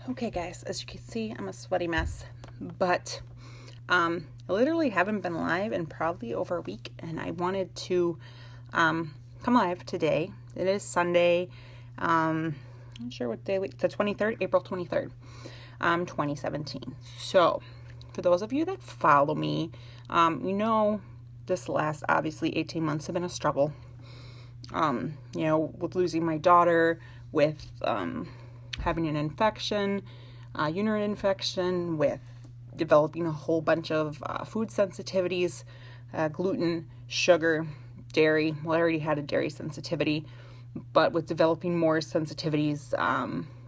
Okay guys, as you can see, I'm a sweaty mess, but I literally haven't been live in probably over a week, and I wanted to come live today. It is Sunday, I'm not sure what day, the 23rd, April 23rd, 2017. So for those of you that follow me, this last, obviously, 18 months have been a struggle, with losing my daughter, with having an infection, uterine infection, with developing a whole bunch of food sensitivities, gluten, sugar, dairy. Well, I already had a dairy sensitivity, but with developing more sensitivities,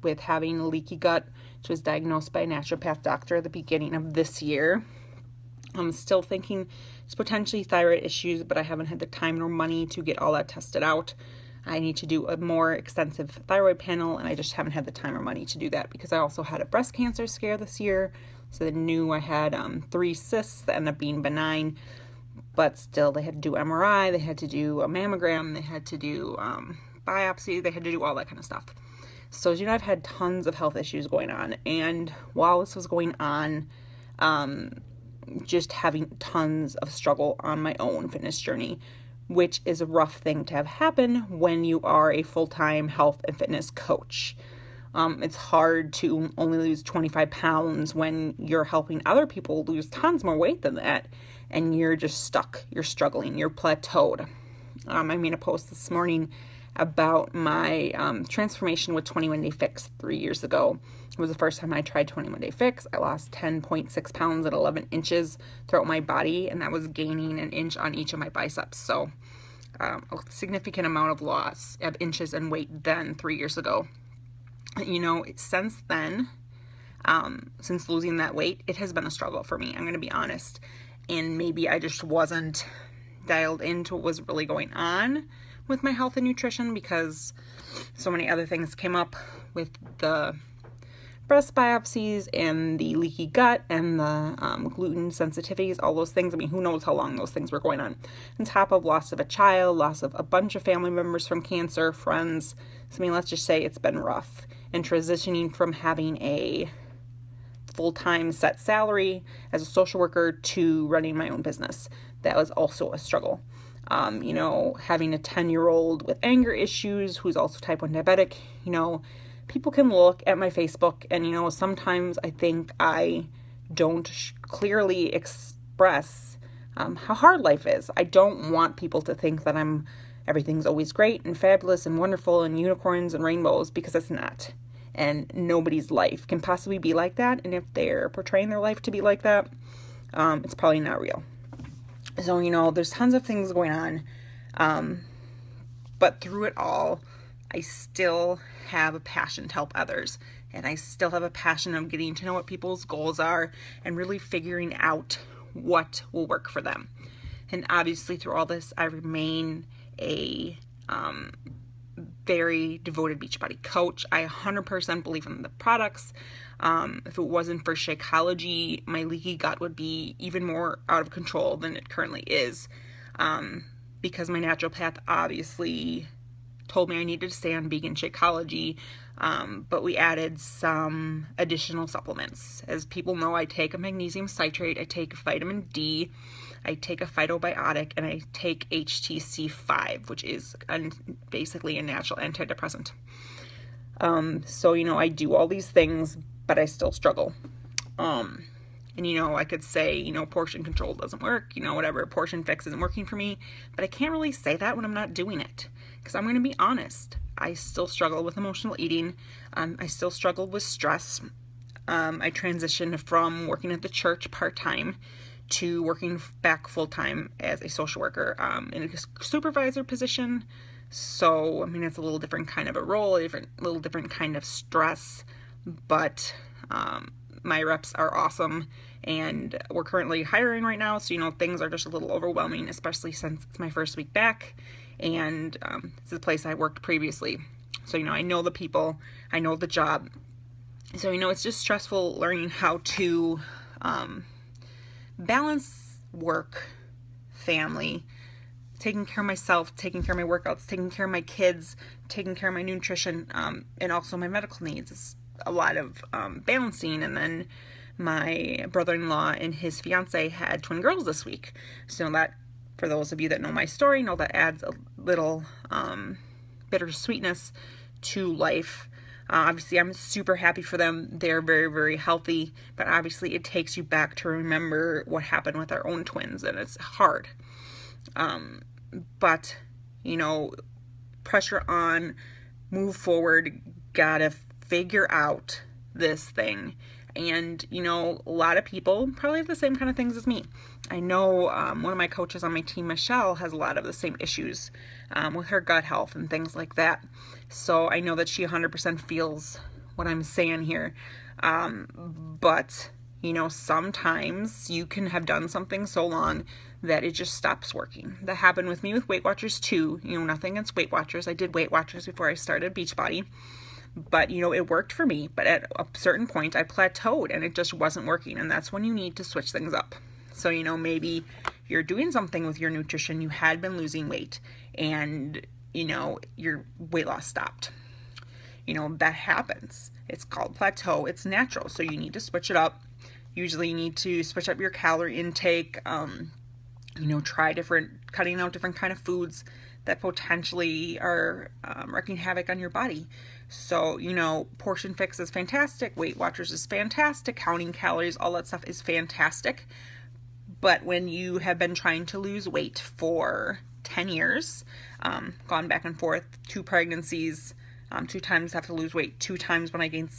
with having a leaky gut, which was diagnosed by a naturopath doctor at the beginning of this year. I'm still thinking it's potentially thyroid issues, but I haven't had the time nor money to get all that tested out. I need to do a more extensive thyroid panel, and I just haven't had the time or money to do that because I also had a breast cancer scare this year. So they knew I had 3 cysts that ended up being benign, but still they had to do MRI, they had to do a mammogram, they had to do biopsy, they had to do all that kind of stuff. So as you know, I've had tons of health issues going on, and while this was going on, just having tons of struggle on my own fitness journey, which is a rough thing to have happen when you are a full-time health and fitness coach. It's hard to only lose 25 pounds when you're helping other people lose tons more weight than that, and you're just stuck, you're struggling, you're plateaued. I made a post this morning about my transformation with 21 Day Fix 3 years ago. It was the first time I tried 21 Day Fix. I lost 10.6 pounds at 11 inches throughout my body, and that was gaining an inch on each of my biceps. So a significant amount of loss of inches and weight then 3 years ago. Since then, since losing that weight, it has been a struggle for me. I'm going to be honest. And maybe I just wasn't dialed into what was really going on with my health and nutrition because so many other things came up with the breast biopsies and the leaky gut and the gluten sensitivities, all those things. I mean, who knows how long those things were going on. On top of loss of a child, loss of a bunch of family members from cancer, friends. So, let's just say it's been rough. And transitioning from having a full-time set salary as a social worker to running my own business, that was also a struggle. Having a 10-year-old with anger issues who's also type 1 diabetic, people can look at my Facebook and, sometimes I think I don't clearly express how hard life is. I don't want people to think that everything's always great and fabulous and wonderful and unicorns and rainbows, because it's not. And nobody's life can possibly be like that. And if they're portraying their life to be like that, it's probably not real. So, there's tons of things going on. But through it all, I still have a passion to help others. And I still have a passion of getting to know what people's goals are and really figuring out what will work for them. And obviously through all this, I remain a very devoted Beachbody coach. I 100% believe in the products. If it wasn't for Shakeology, my leaky gut would be even more out of control than it currently is, because my naturopath obviously told me I needed to stay on vegan Shakeology, but we added some additional supplements. As people know, I take a magnesium citrate, I take vitamin D, I take a phytobiotic, and I take HTC5, which is basically a natural antidepressant. So, I do all these things, but I still struggle. And, I could say, portion control doesn't work, whatever, portion fix isn't working for me, but I can't really say that when I'm not doing it, because I'm going to be honest. I still struggle with emotional eating. I still struggle with stress. I transitioned from working at the church part-time to working back full-time as a social worker, in a supervisor position. So, it's a little different kind of a role, little different kind of stress, but my reps are awesome, and we're currently hiring right now, so, things are just a little overwhelming, especially since it's my first week back, and it's the place I worked previously. So, I know the people, I know the job, so, it's just stressful learning how to balance work, family, taking care of myself, taking care of my workouts, taking care of my kids, taking care of my nutrition, and also my medical needs. It's a lot of balancing. And then my brother-in-law and his fiance had twin girls this week. So that, for those of you that know my story, know that adds a little bittersweetness to life. Obviously, I'm super happy for them. They're very, very healthy, but obviously it takes you back to remember what happened with our own twins, and it's hard. But, you know, pressure on, move forward, gotta figure out this thing. And, you know, a lot of people probably have the same kind of things as me. I know one of my coaches on my team, Michelle, has a lot of the same issues with her gut health and things like that. So I know that she 100% feels what I'm saying here. But, you know, sometimes you can have done something so long that it just stops working. That happened with me with Weight Watchers too. You know, nothing against Weight Watchers. I did Weight Watchers before I started Beachbody. But, you know, it worked for me. But at a certain point, I plateaued and it just wasn't working. And that's when you need to switch things up. So, you know, maybe you're doing something with your nutrition. You had been losing weight and, you know, your weight loss stopped. You know, that happens. It's called plateau. It's natural. So you need to switch it up. Usually you need to switch up your calorie intake. You know, cutting out different kind of foods that potentially are wreaking havoc on your body. So, you know, Portion Fix is fantastic. Weight Watchers is fantastic. Counting calories, all that stuff is fantastic. But when you have been trying to lose weight for 10 years, gone back and forth, 2 pregnancies, 2 times have to lose weight, 2 times when I gained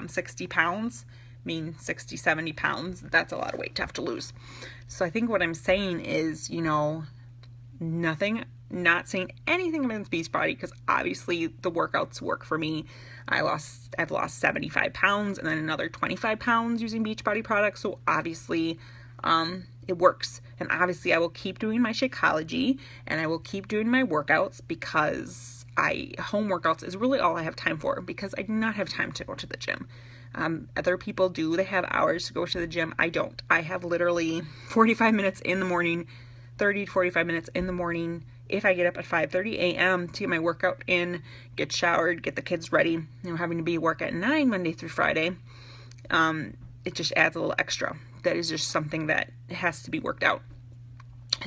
60 pounds, I mean 60, 70 pounds, that's a lot of weight to have to lose. So I think what I'm saying is, you know, not saying anything against Beachbody, because obviously the workouts work for me. I've lost 75 pounds and then another 25 pounds using Beachbody products. So obviously it works. And obviously I will keep doing my Shakeology and I will keep doing my workouts, because home workouts is really all I have time for, because I do not have time to go to the gym. Other people do. They have hours to go to the gym. I don't. I have literally 45 minutes in the morning, 30 to 45 minutes in the morning, if I get up at 5:30 a.m. to get my workout in, get showered, get the kids ready. You know, having to be at work at 9 Monday through Friday, it just adds a little extra. That is just something that has to be worked out.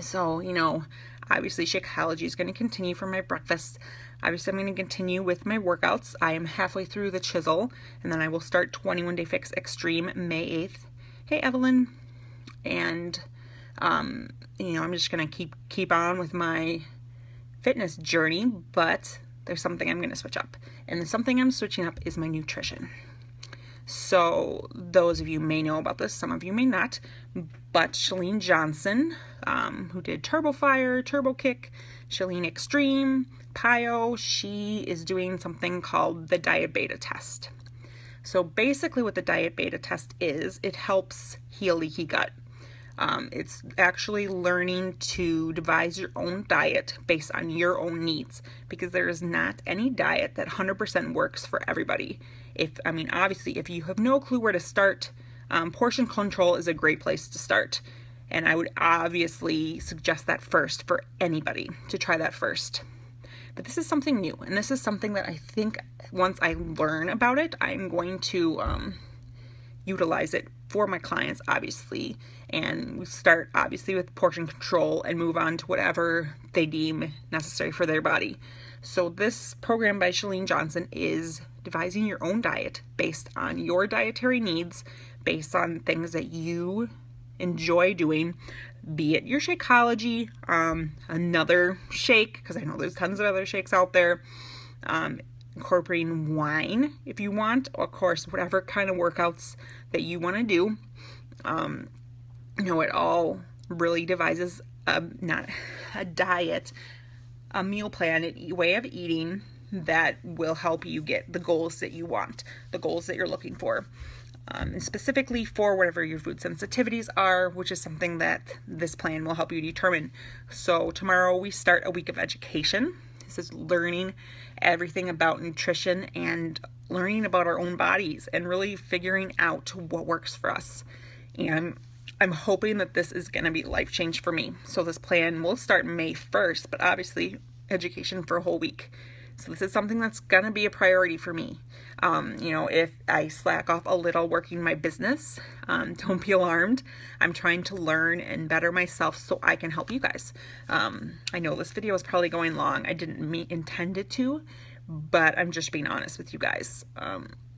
So, you know, obviously Shakeology is going to continue for my breakfast. Obviously, I'm going to continue with my workouts. I am halfway through the chisel, and then I will start 21 Day Fix Extreme May 8th. Hey, Evelyn. And, you know, I'm just going to keep on with my fitness journey, but there's something I'm going to switch up. And the something I'm switching up is my nutrition. So those of you may know about this, some of you may not, but Chalene Johnson, who did Turbo Fire, Turbo Kick, Chalene Extreme, PiYo, she is doing something called the Diet Beta test. So basically what the Diet Beta test is, it helps heal leaky gut. It's actually learning to devise your own diet based on your own needs, because there is not any diet that 100% works for everybody. Obviously, if you have no clue where to start, portion control is a great place to start. And I would obviously suggest that first for anybody, to try that first. But this is something new, and this is something that I think once I learn about it, I'm going to utilize it for my clients, obviously. And we start, obviously, with portion control and move on to whatever they deem necessary for their body. So this program by Chalene Johnson is devising your own diet based on your dietary needs, based on things that you enjoy doing, be it your Shakeology, another shake, because I know there's tons of other shakes out there, incorporating wine if you want, or of course, whatever kind of workouts that you want to do. You know, it all really devises not a diet, a meal plan, a way of eating that will help you get the goals that you want, the goals that you're looking for. And specifically for whatever your food sensitivities are, which is something that this plan will help you determine. So tomorrow we start a week of education. This is learning everything about nutrition and learning about our own bodies and really figuring out what works for us. And I'm hoping that this is going to be life change for me. So this plan will start May 1st, but obviously education for a whole week. So this is something that's going to be a priority for me. If I slack off a little working my business, don't be alarmed. I'm trying to learn and better myself so I can help you guys. I know this video is probably going long. I didn't intend it to, but I'm just being honest with you guys.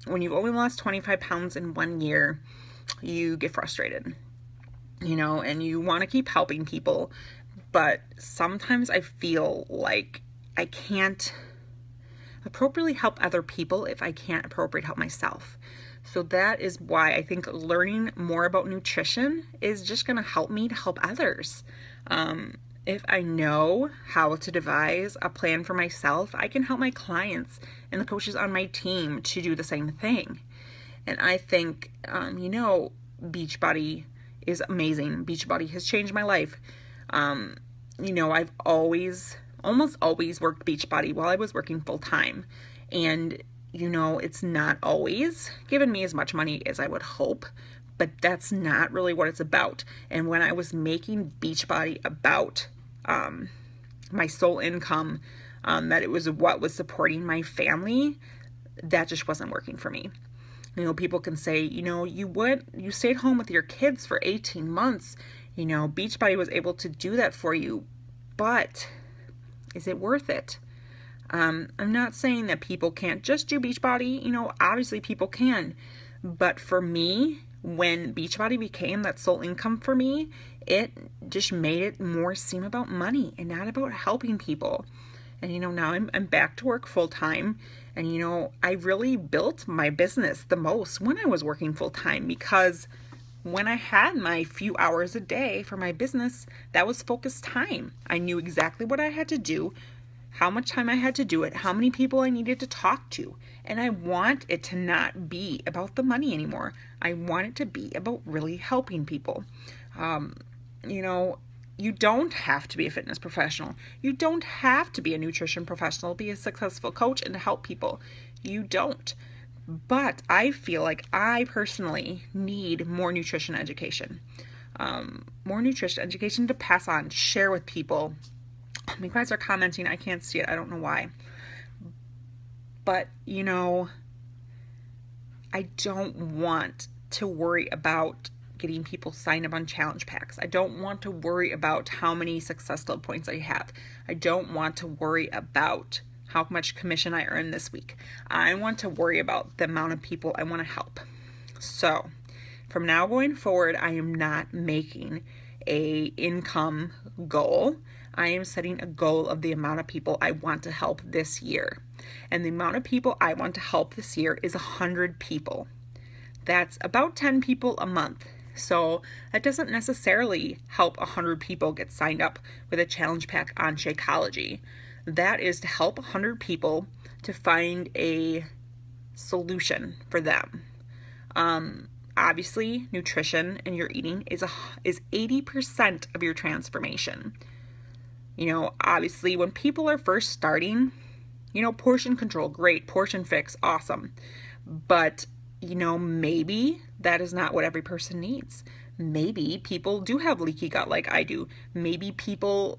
When you've only lost 25 pounds in 1 year, you get frustrated, and you want to keep helping people. But sometimes I feel like I can't appropriately help other people if I can't appropriately help myself. So that is why I think learning more about nutrition is just going to help me to help others. If I know how to devise a plan for myself, I can help my clients and the coaches on my team to do the same thing. And I think, Beachbody is amazing. Beachbody has changed my life. I've almost always worked Beachbody while I was working full time. And, it's not always given me as much money as I would hope, but that's not really what it's about. And when I was making Beachbody about my sole income, that it was what was supporting my family, that just wasn't working for me. People can say, you stayed home with your kids for 18 months. Beachbody was able to do that for you, but is it worth it? I'm not saying that people can't just do Beachbody. Obviously people can, but for me, when Beachbody became that sole income for me, it just made it more seem about money and not about helping people. And now I'm back to work full time. And I really built my business the most when I was working full time, because when I had my few hours a day for my business, that was focused time. I knew exactly what I had to do, how much time I had to do it, how many people I needed to talk to. And I want it to not be about the money anymore. I want it to be about really helping people. You don't have to be a fitness professional. You don't have to be a nutrition professional, be a successful coach and to help people. You don't. But I feel like I personally need more nutrition education. More nutrition education to pass on, to share with people. You guys are commenting. I can't see it. I don't know why. But, I don't want to worry about getting people signed up on challenge packs. I don't want to worry about how many success club points I have. I don't want to worry about how much commission I earn this week. I want to worry about the amount of people I want to help. So from now going forward, I am not making a income goal. I am setting a goal of the amount of people I want to help this year. And the amount of people I want to help this year is 100 people. That's about 10 people a month. So that doesn't necessarily help 100 people get signed up with a challenge pack on Shakeology. That is to help 100 people to find a solution for them. Obviously, nutrition and your eating is 80% of your transformation. Obviously, when people are first starting, portion control, great. Portion fix, awesome. But maybe that is not what every person needs. Maybe people do have leaky gut like I do. Maybe people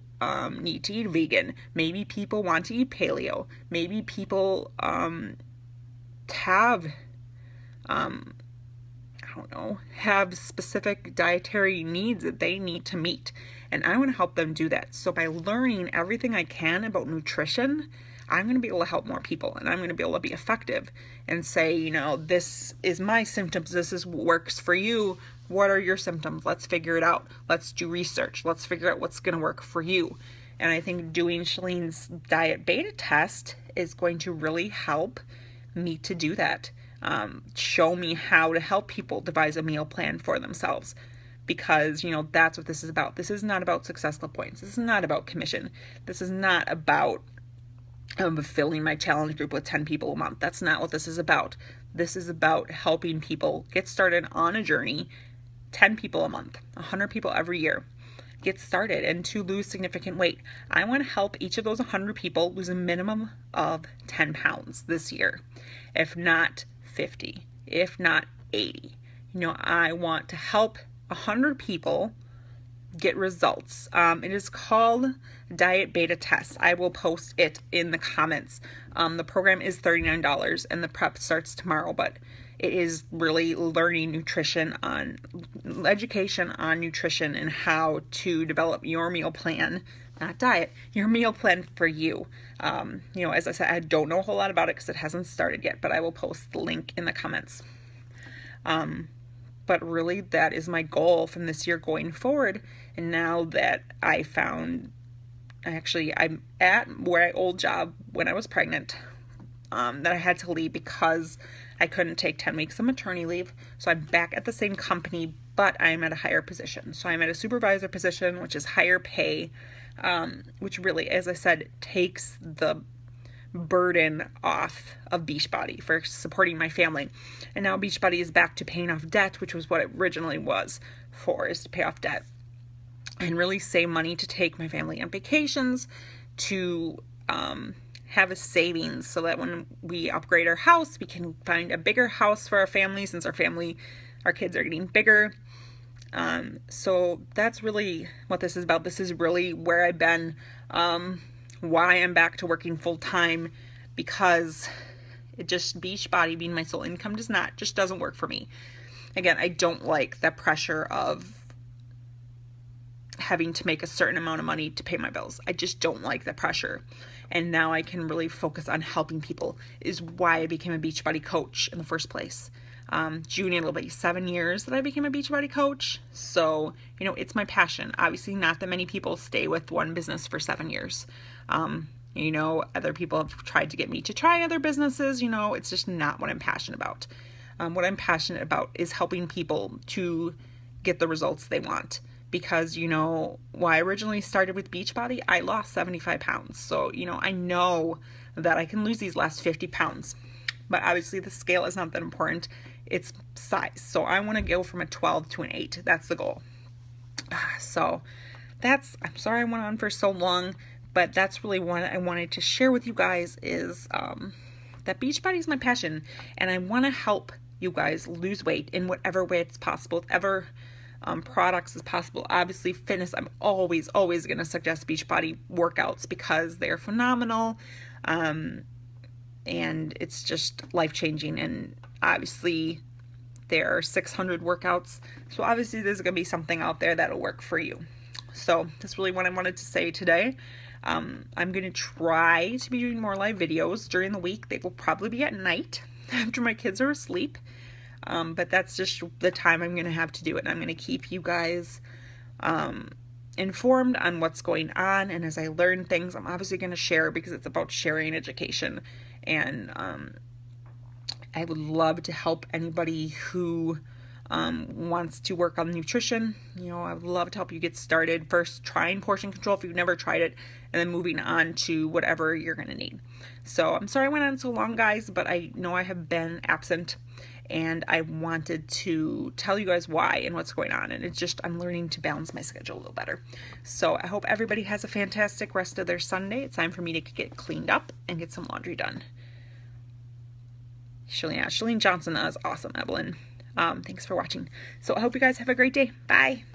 need to eat vegan. Maybe people want to eat paleo. Maybe people have specific dietary needs that they need to meet. And I want to help them do that. So by learning everything I can about nutrition, I'm going to be able to help more people, and I'm going to be able to be effective and say, this is my symptoms. This is what works for you. What are your symptoms? Let's figure it out. Let's do research. Let's figure out what's going to work for you. And I think doing Shalene's diet beta test is going to really help me to do that. Show me how to help people devise a meal plan for themselves. Because, that's what this is about. This is not about successful points. This is not about commission. This is not about filling my challenge group with 10 people a month. That's not what this is about. This is about helping people get started on a journey, 10 people a month, 100 people every year, get started and to lose significant weight. I want to help each of those 100 people lose a minimum of 10 pounds this year, if not 50, if not 80. I want to help 100 people get results. It is called Diet Beta Test. I will post it in the comments. The program is $39 and the prep starts tomorrow, but it is really learning education on nutrition and how to develop your meal plan, not diet, your meal plan for you. As I said, I don't know a whole lot about it because it hasn't started yet, but I will post the link in the comments. But really, that is my goal from this year going forward. And now that I'm at my old job when I was pregnant, that I had to leave because I couldn't take 10 weeks of maternity leave. So I'm back at the same company, but I'm at a higher position. So I'm at a supervisor position, which is higher pay, which really, as I said, takes the burden off of Beachbody for supporting my family. And now Beachbody is back to paying off debt, which was what it originally was for, is to pay off debt and really save money to take my family on vacations, to have a savings so that when we upgrade our house, we can find a bigger house for our family, since our kids are getting bigger. So that's really what this is about. This is really where I've been, why I'm back to working full time, because Beachbody being my sole income just doesn't work for me. Again, I don't like the pressure of having to make a certain amount of money to pay my bills. I just don't like the pressure. And now I can really focus on helping people, is why I became a Beachbody coach in the first place. June, it'll be 7 years that I became a Beachbody coach. So, it's my passion. Obviously, not that many people stay with one business for 7 years. Other people have tried to get me to try other businesses. It's just not what I'm passionate about. What I'm passionate about is helping people to get the results they want. Because, when I originally started with Beachbody, I lost 75 pounds. So, I know that I can lose these last 50 pounds. But obviously the scale is not that important. It's size. So I want to go from a 12 to an 8. That's the goal. So I'm sorry I went on for so long, but that's really what I wanted to share with you guys, is that Beachbody is my passion. And I want to help you guys lose weight in whatever way it's possible, whatever products is possible. Obviously, fitness, I'm always going to suggest Beachbody workouts because they're phenomenal. And it's just life-changing. And obviously, there are 600 workouts. So obviously, there's going to be something out there that'll work for you. So that's really what I wanted to say today. I'm going to try to be doing more live videos during the week. They will probably be at night after my kids are asleep. But that's just the time I'm going to have to do it. And I'm going to keep you guys informed on what's going on. And as I learn things, I'm obviously going to share, because it's about sharing education. And I would love to help anybody who wants to work on nutrition. I would love to help you get started. First, trying portion control if you've never tried it, and then moving on to whatever you're going to need. So I'm sorry I went on so long, guys, but I know I have been absent. And I wanted to tell you guys why and what's going on. And I'm learning to balance my schedule a little better. So I hope everybody has a fantastic rest of their Sunday. It's time for me to get cleaned up and get some laundry done. Shalene Johnson, that was awesome, Evelyn. Thanks for watching. So I hope you guys have a great day. Bye.